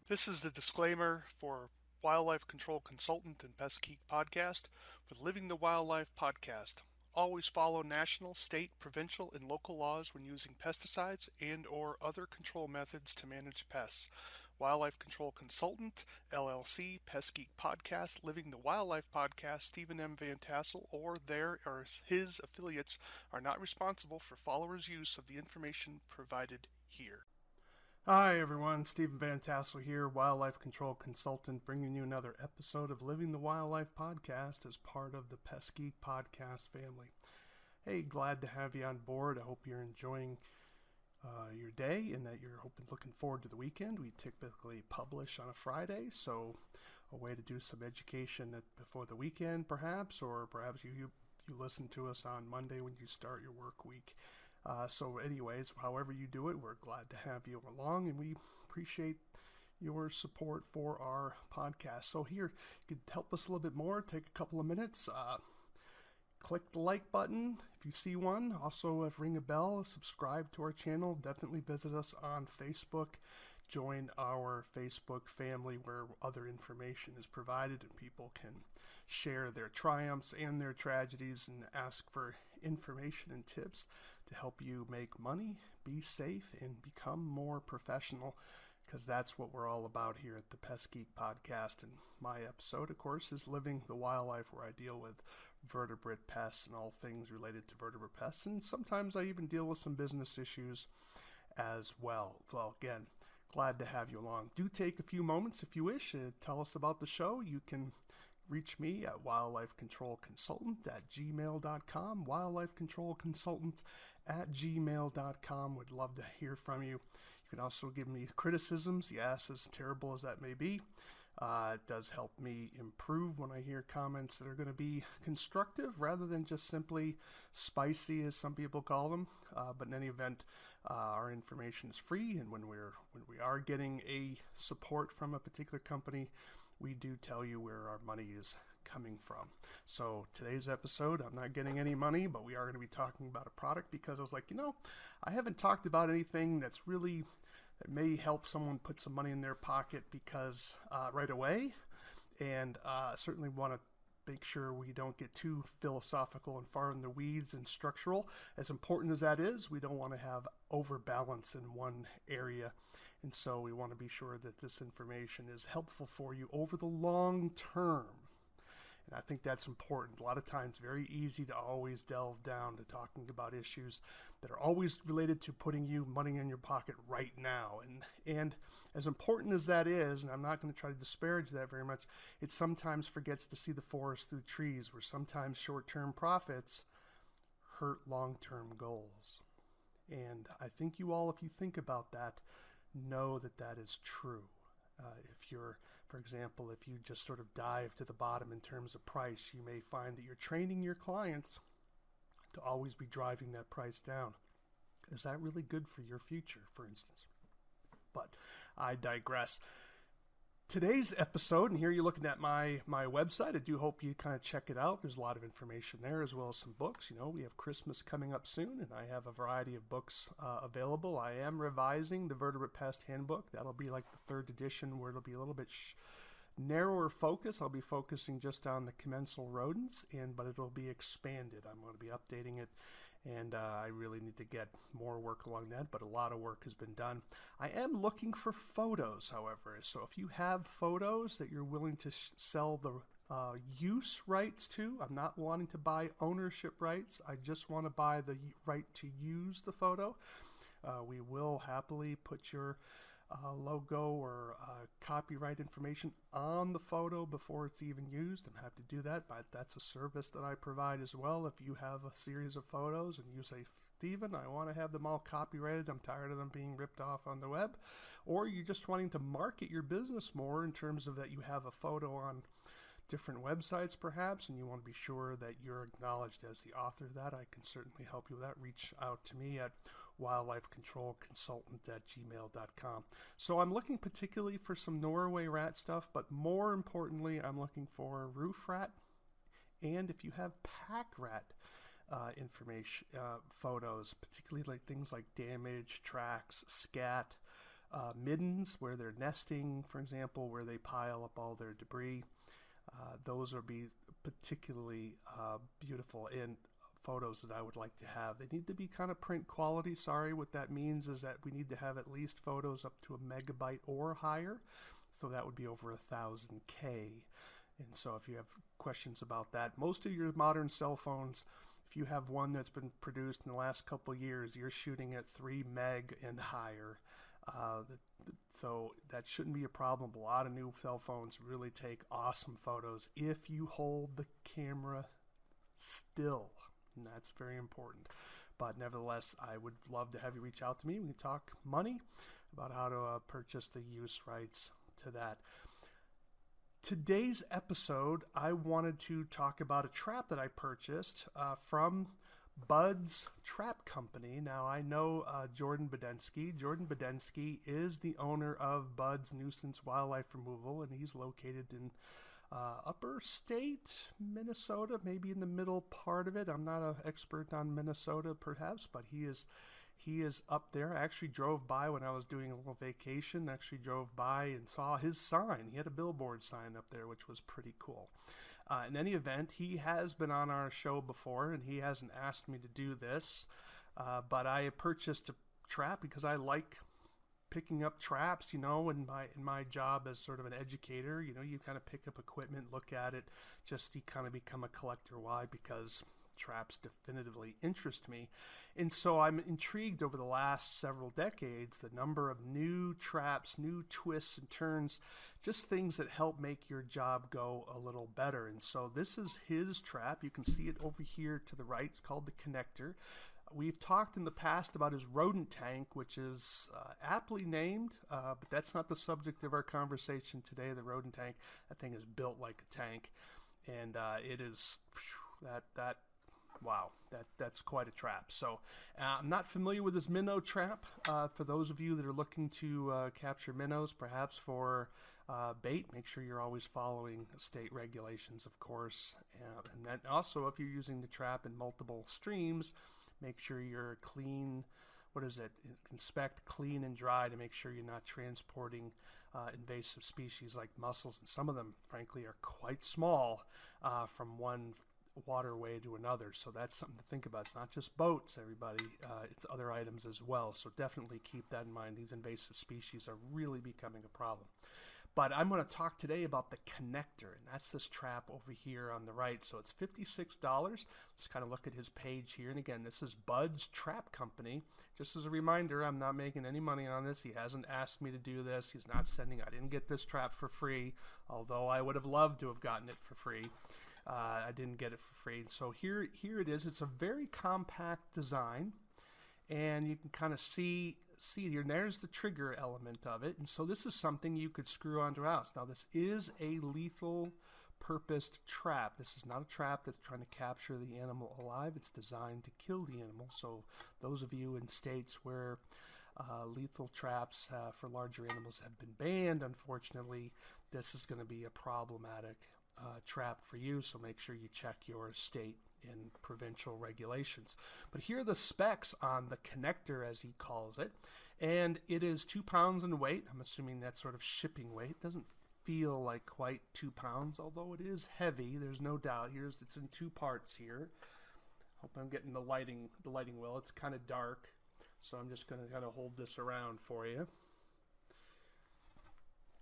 This is the disclaimer for Wildlife Control Consultant and Pest Geek Podcast with Living the Wildlife Podcast. Always follow national, state, provincial, and local laws when using pesticides and/or other control methods to manage pests. Wildlife Control Consultant, LLC, Pest Geek Podcast, Living the Wildlife Podcast, Stephen M. Vantassel, or their or his affiliates are not responsible for followers' use of the information provided here. Hi everyone, Stephen Vantassel here, Wildlife Control Consultant, bringing you another episode of Living the Wildlife Podcast as part of the Pest Geek Podcast family. Hey, glad to have you on board. I hope you're enjoying your day and that you're looking forward to the weekend. We typically publish on a Friday, so a way to do some education before the weekend perhaps, or perhaps you listen to us on Monday when you start your work week. So anyways, however you do it, we're glad to have you along, and we appreciate your support for our podcast. So here, you could help us a little bit more, take a couple of minutes, click the like button if you see one. Also, ring a bell, subscribe to our channel. Definitely visit us on Facebook. Join our Facebook family where other information is provided and people can share their triumphs and their tragedies and ask for information and tips to help you make money, be safe, and become more professional, because that's what we're all about here at the Pest Geek Podcast. And my episode, of course, is Living the Wildlife, where I deal with vertebrate pests and all things related to vertebrate pests. And sometimes I even deal with some business issues as well. Well, again, glad to have you along. Do take a few moments if you wish to tell us about the show. You can reach me at wildlifecontrolconsultant@gmail.com, wildlifecontrolconsultant@gmail.com. Would love to hear from you. You can also give me criticisms, yes, as terrible as that may be. It does help me improve when I hear comments that are going to be constructive rather than just simply spicy, as some people call them. But in any event, our information is free, and when we are getting a support from a particular company, we do tell you where our money is coming from. So today's episode, I'm not getting any money, but we are going to be talking about a product because I was like, I haven't talked about anything that may help someone put some money in their pocket because right away, and certainly want to make sure we don't get too philosophical and far in the weeds and structural. As important as that is, we don't want to have overbalance in one area. And so we want to be sure that this information is helpful for you over the long term. And I think that's important. A lot of times, very easy to always delve down to talking about issues that are always related to putting you money in your pocket right now. And as important as that is, and I'm not going to try to disparage that very much, it sometimes forgets to see the forest through the trees, where sometimes short-term profits hurt long-term goals. And I think you all, if you think about that, know that that is true. If you're, for example, if you just sort of dive to the bottom in terms of price, you may find that you're training your clients to always be driving that price down. Is that really good for your future, for instance? But I digress. Today's episode, and here you're looking at my website. I do hope you kind of check it out. There's a lot of information there, as well as some books. We have Christmas coming up soon, and I have a variety of books available. I am revising the Vertebrate Pest Handbook. That'll be like the third edition, where it'll be a little bit narrower focus. I'll be focusing just on the commensal rodents, but it'll be expanded. I'm going to be updating it, and I really need to get more work along that, but a lot of work has been done. I am looking for photos, however, so if you have photos that you're willing to sell the use rights to, I'm not wanting to buy ownership rights, I just want to buy the right to use the photo. We will happily put your logo or copyright information on the photo before it's even used. I'm happy to do that, but that's a service that I provide as well. If you have a series of photos and you say, Stephen, I want to have them all copyrighted, I'm tired of them being ripped off on the web, or you're just wanting to market your business more in terms of that you have a photo on different websites perhaps, and you want to be sure that you're acknowledged as the author of that, I can certainly help you with that. Reach out to me at wildlifecontrolconsultant@gmail.com. So I'm looking particularly for some Norway rat stuff, but more importantly, I'm looking for roof rat, and if you have pack rat information, photos, particularly like things like damage, tracks, scat, middens where they're nesting, for example, where they pile up all their debris. Those would be particularly beautiful in photos that I would like to have. They need to be kind of print quality. Sorry, what that means is that we need to have at least photos up to a megabyte or higher. So that would be over 1,000K. And so if you have questions about that, most of your modern cell phones, if you have one that's been produced in the last couple of years, you're shooting at 3 meg and higher. So that shouldn't be a problem. A lot of new cell phones really take awesome photos if you hold the camera still. And that's very important. But nevertheless, I would love to have you reach out to me. We can talk money about how to purchase the use rights to that. Today's episode, I wanted to talk about a trap that I purchased from Bud's Trap Company. Now, I know Jordan Badensky. Jordan Badensky is the owner of Bud's Nuisance Wildlife Removal, and he's located in upper state Minnesota, maybe in the middle part of it. I'm not an expert on Minnesota, perhaps, but he is up there. I actually drove by when I was doing a little vacation. Actually drove by and saw his sign. He had a billboard sign up there, which was pretty cool. In any event, he has been on our show before, and he hasn't asked me to do this. But I purchased a trap because I like picking up traps, in my job as sort of an educator. You kind of pick up equipment, look at it, just to kind of become a collector. Why? Because traps definitively interest me. And so I'm intrigued over the last several decades, the number of new traps, new twists and turns, just things that help make your job go a little better. And so this is his trap. You can see it over here to the right. It's called the Connector. We've talked in the past about his rodent tank, which is aptly named, but that's not the subject of our conversation today. The rodent tank, that thing is built like a tank, and it is wow, that's quite a trap. So I'm not familiar with this minnow trap. For those of you that are looking to capture minnows, perhaps for bait, make sure you're always following state regulations, of course. And then also, if you're using the trap in multiple streams, make sure you're clean. Inspect, clean, and dry to make sure you're not transporting invasive species like mussels. And some of them, frankly, are quite small from one waterway to another. So that's something to think about. It's not just boats, everybody. It's other items as well. So definitely keep that in mind. These invasive species are really becoming a problem. But I'm going to talk today about the Connector, and that's this trap over here on the right. So it's $56. Let's kind of look at his page here. And again, this is Bud's Trap Company. Just as a reminder, I'm not making any money on this. He hasn't asked me to do this. He's not I didn't get this trap for free, although I would have loved to have gotten it for free. I didn't get it for free. So here it is. It's a very compact design, and you can kind of see here, and there's the trigger element of it. And so this is something you could screw onto a house. Now, this is a lethal purposed trap. This is not a trap that's trying to capture the animal alive. It's designed to kill the animal. So those of you in states where lethal traps for larger animals have been banned, unfortunately, this is going to be a problematic trap for you. So make sure you check your state in provincial regulations. But here are the specs on the Connector, as he calls it, and it is 2 pounds in weight. I'm assuming that's sort of shipping weight. It doesn't feel like quite 2 pounds, although it is heavy. There's no doubt. It's in 2 parts here. Hope I'm getting the lighting well. It's kind of dark, so I'm just going to kind of hold this around for you.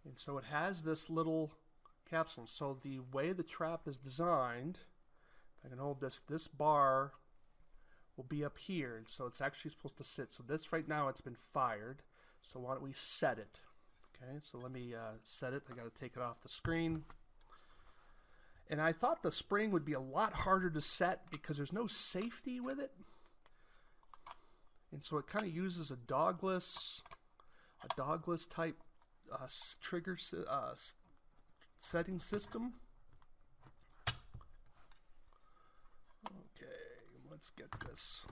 And so it has this little capsule. So the way the trap is designed, I can hold this bar will be up here, and so it's actually supposed to sit. So this right now, it's been fired. So why don't we set it? Okay, so let me set it. I got to take it off the screen. And I thought the spring would be a lot harder to set because there's no safety with it. And so it kind of uses a dogless type trigger setting system. Let's get this.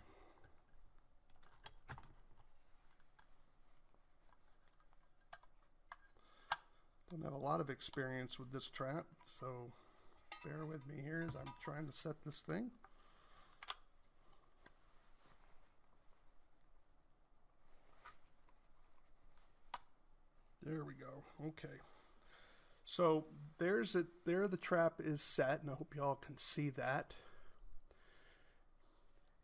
Don't have a lot of experience with this trap, so bear with me here as I'm trying to set this thing. There we go. Okay. So there's it. There the trap is set, and I hope you all can see that.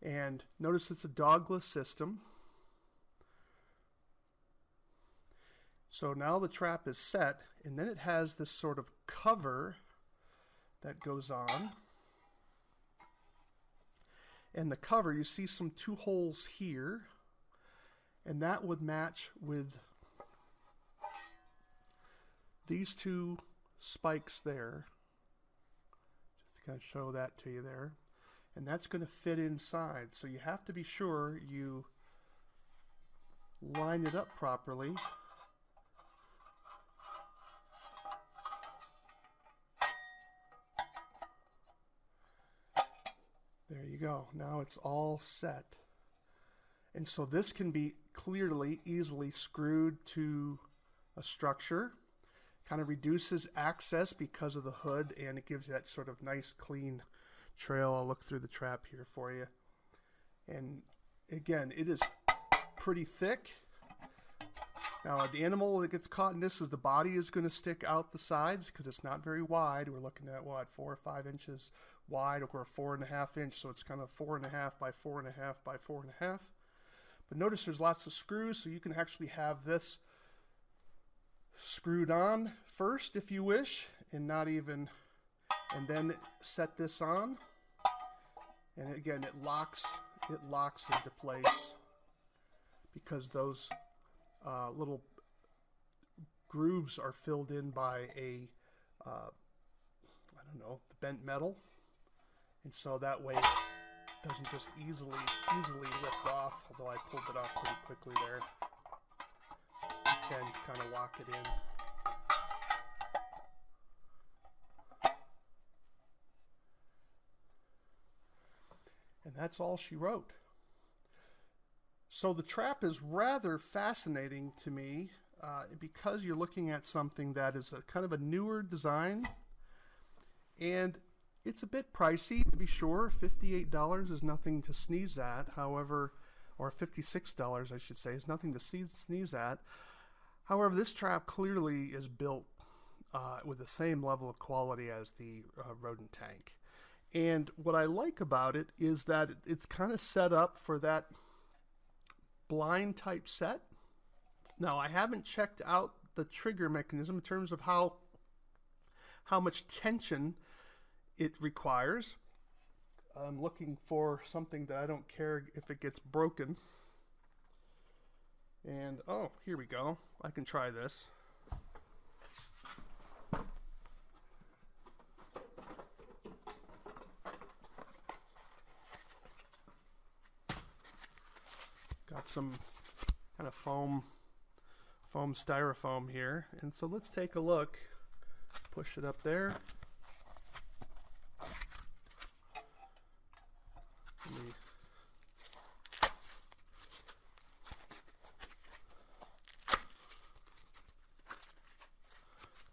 And notice it's a dogless system. So now the trap is set, and then it has this sort of cover that goes on. And the cover, you see some 2 holes here, and that would match with these 2 spikes there. Just to kind of show that to you there. And that's going to fit inside. So you have to be sure you line it up properly. There you go. Now it's all set. And so this can be clearly, easily screwed to a structure. Kind of reduces access because of the hood, and it gives you that sort of nice, clean trail. I'll look through the trap here for you. And again, it is pretty thick. Now, the animal that gets caught in this is the body is going to stick out the sides because it's not very wide. We're looking at what, 4 or 5 inches wide, or 4.5 inch, so it's kind of 4.5 by 4.5 by 4.5. But notice there's lots of screws, so you can actually have this screwed on first if you wish, and not even, and then set this on. And again, it locks into place because those little grooves are filled in by a I don't know, the bent metal, and so that way it doesn't just easily lift off. Although I pulled it off pretty quickly there, you can kind of lock it in. And that's all she wrote. So the trap is rather fascinating to me because you're looking at something that is a kind of a newer design, and it's a bit pricey to be sure. $58 is nothing to sneeze at. However, or $56 I should say, is nothing to sneeze at. However, this trap clearly is built with the same level of quality as the rodent tank. And what I like about it is that it's kind of set up for that blind type set. Now, I haven't checked out the trigger mechanism in terms of how much tension it requires. I'm looking for something that I don't care if it gets broken. And oh, here we go. I can try this. Got some kind of foam styrofoam here, and so let's take a look. Push it up there.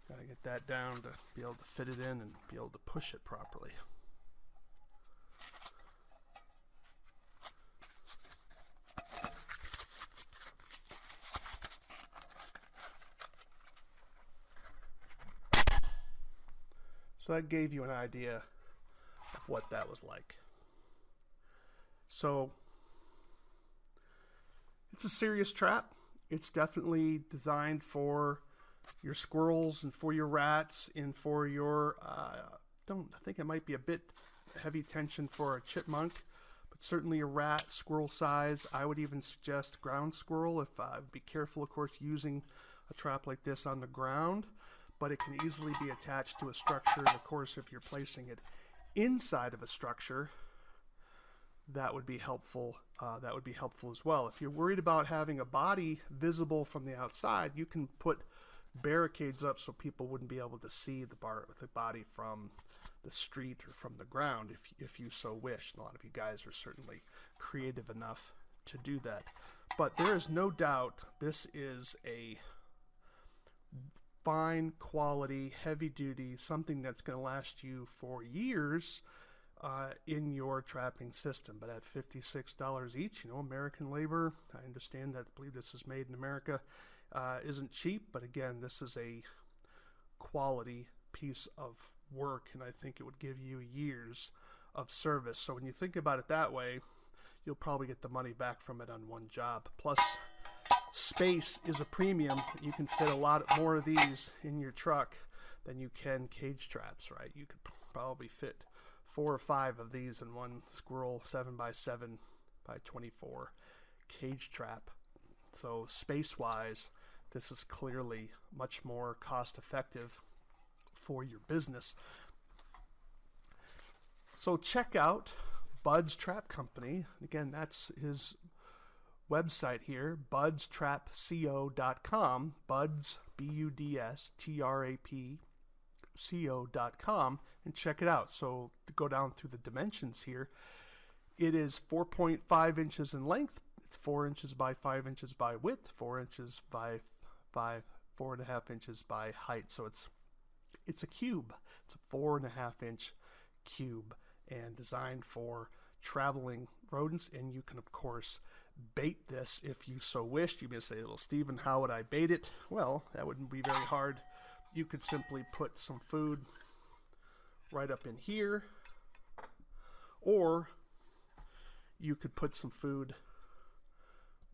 Gotta get that down to be able to fit it in and be able to push it properly. So that gave you an idea of what that was like. So it's a serious trap. It's definitely designed for your squirrels and for your rats and for your, I think it might be a bit heavy tension for a chipmunk, but certainly a rat, squirrel size. I would even suggest ground squirrel. If be careful, of course, using a trap like this on the ground. But it can easily be attached to a structure. And of course, if you're placing it inside of a structure, that would be helpful. That would be helpful as well. If you're worried about having a body visible from the outside, you can put barricades up so people wouldn't be able to see the body from the street or from the ground if you so wish. A lot of you guys are certainly creative enough to do that. But there is no doubt this is a fine quality, heavy duty, something that's going to last you for years in your trapping system. But at $56 each, American labor, I understand that, I believe this is made in America, isn't cheap, but again, this is a quality piece of work, and I think it would give you years of service. So when you think about it that way, you'll probably get the money back from it on one job. Plus, space is a premium. You can fit a lot more of these in your truck than you can cage traps, right? You could probably fit 4 or 5 of these in one squirrel 7x7 by 24 cage trap. So space-wise, this is clearly much more cost-effective for your business. So check out Bud's Trap Company. Again, that's his website here, budstrapco.com. Buds, BUDSTRAP.co.com, and check it out. So to go down through the dimensions here, it is 4.5 inches in length. It's 4 inches by 5 inches by width, 4 inches by 4.5 inches by height. So it's a cube. It's a 4.5 inch cube, and designed for traveling rodents. And you can, of course, bait this if you so wished. You may say, well, Stephen, how would I bait it? Well, that wouldn't be very hard. You could simply put some food right up in here, or you could put some food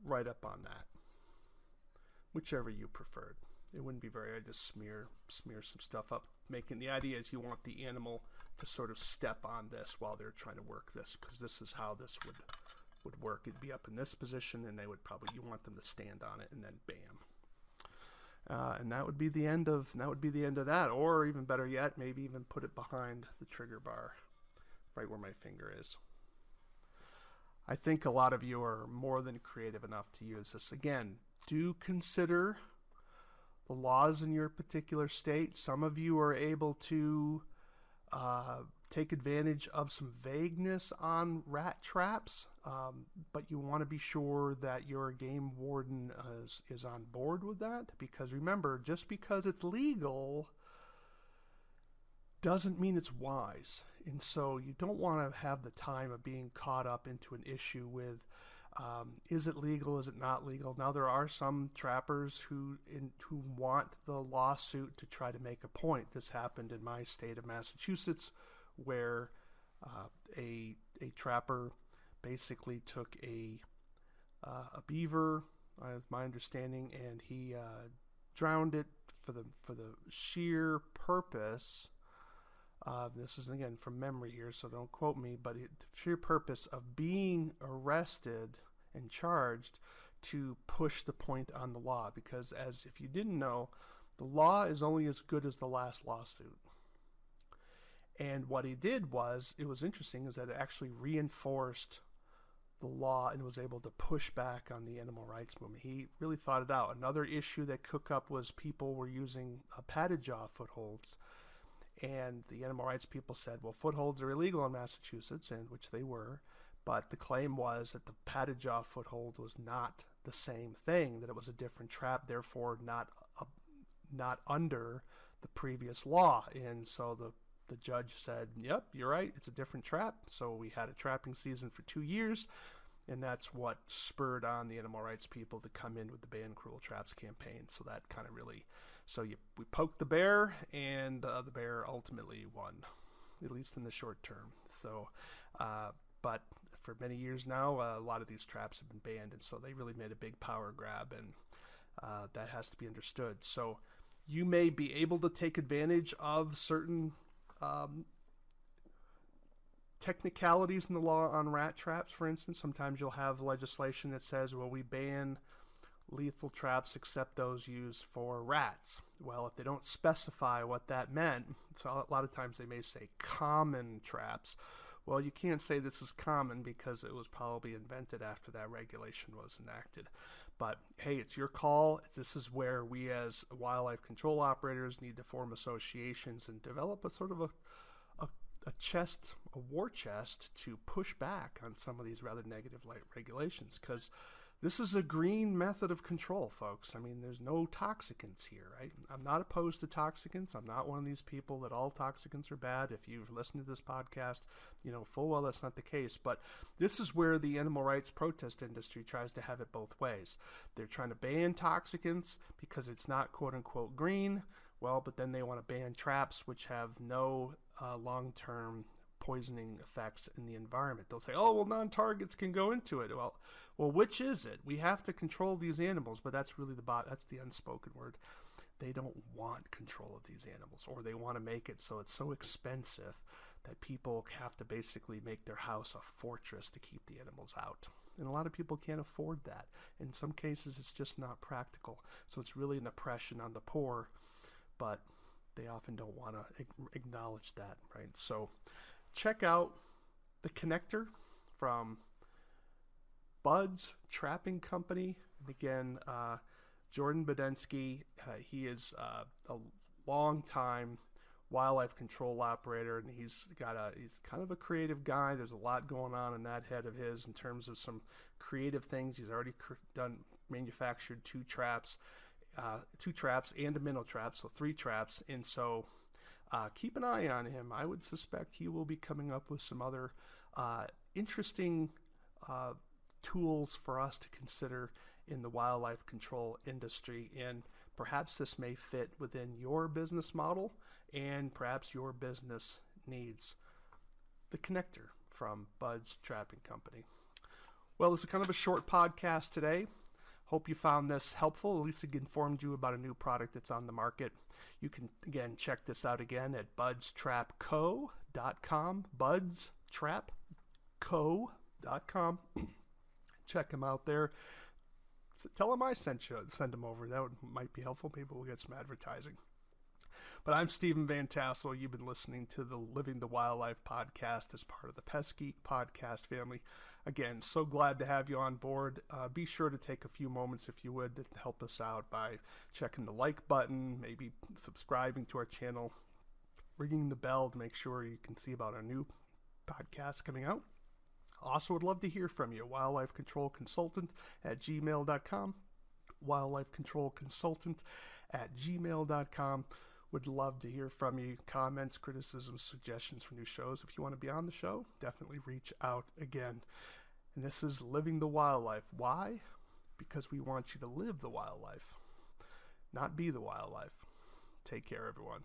right up on that, whichever you preferred. It wouldn't be very, I just smear some stuff up. The idea is you want the animal to sort of step on this while they're trying to work this, because this is how this would work. It'd be up in this position, and you want them to stand on it, and then bam. And that would be the end of that. Or even better yet, maybe even put it behind the trigger bar, right where my finger is. I think a lot of you are more than creative enough to use this. Again, do consider the laws in your particular state. Some of you are able to take advantage of some vagueness on rat traps, but you want to be sure that your game warden is on board with that, because remember, just because it's legal doesn't mean it's wise. And so you don't want to have the time of being caught up into an issue with is it legal, is it not legal? Now, there are some trappers who want the lawsuit to try to make a point. This happened in my state of Massachusetts, where a trapper basically took a beaver, as my understanding, and he drowned it for the sheer purpose. This is, again, from memory here, so don't quote me, but the sheer purpose of being arrested and charged to push the point on the law. Because, as if you didn't know, the law is only as good as the last lawsuit. And what he did was, it was interesting, is that it actually reinforced the law and was able to push back on the animal rights movement. He really thought it out. Another issue that cooked up was people were using padded jaw footholds. And the animal rights people said, well, footholds are illegal in Massachusetts, and which they were, but the claim was that the padded jaw foothold was not the same thing, that it was a different trap, therefore not under the previous law. And so the judge said, yep, you're right, it's a different trap. So we had a trapping season for 2 years, and that's what spurred on the animal rights people to come in with the Ban Cruel Traps campaign. So that kind of really... So we poked the bear, and the bear ultimately won, at least in the short term. So, but for many years now, a lot of these traps have been banned, and so they really made a big power grab, and that has to be understood. So you may be able to take advantage of certain technicalities in the law on rat traps. For instance, sometimes you'll have legislation that says, well, we ban lethal traps except those used for rats. Well, if they don't specify what that meant, so a lot of times they may say common traps. Well, you can't say this is common because it was probably invented after that regulation was enacted. But hey, it's your call. This is where we as wildlife control operators need to form associations and develop a sort of a war chest to push back on some of these rather negative regulations, because This is a green method of control, folks. I mean, there's no toxicants here, right? I'm not opposed to toxicants. I'm not one of these people that all toxicants are bad. If you've listened to this podcast, you know full well that's not the case. But this is where the animal rights protest industry tries to have it both ways. They're trying to ban toxicants because it's not quote-unquote green. Well, but then they want to ban traps, which have no long-term poisoning effects in the environment. They'll say, oh, well, non-targets can go into it. Well, which is it? We have to control these animals, but that's really that's the unspoken word. They don't want control of these animals, or they want to make it so it's so expensive that people have to basically make their house a fortress to keep the animals out. And a lot of people can't afford that. In some cases, it's just not practical. So it's really an oppression on the poor, but they often don't want to acknowledge that, right? So check out the connector from Bud's Trapping Company. And again, Jordan Badensky, he is a long-time wildlife control operator, and he's kind of a creative guy. There's a lot going on in that head of his in terms of some creative things. He's already manufactured two traps and a minnow trap, so 3 traps. And so keep an eye on him. I would suspect he will be coming up with some other interesting tools for us to consider in the wildlife control industry, and perhaps this may fit within your business model and perhaps your business needs. The connector from Bud's Trapping Company. Well, this is kind of a short podcast today. Hope you found this helpful. At least it informed you about a new product that's on the market. You can, again, check this out again at budstrapco.com, budstrapco.com. Check them out there. Tell them I sent you. Send them over. That might be helpful. Maybe we'll get some advertising. But I'm Stephen Vantassel. You've been listening to the Living the Wildlife podcast as part of the Pest Geek podcast family. Again, so glad to have you on board. Be sure to take a few moments, if you would, to help us out by checking the like button, maybe subscribing to our channel, ringing the bell to make sure you can see about our new podcast coming out. Also would love to hear from you. Wildlife Control Consultant at gmail.com. Wildlife Control Consultant at gmail.com. Would love to hear from you. Comments, criticisms, suggestions for new shows. If you want to be on the show, definitely reach out again. And this is Living the Wildlife. Why? Because we want you to live the wildlife, not be the wildlife. Take care, everyone.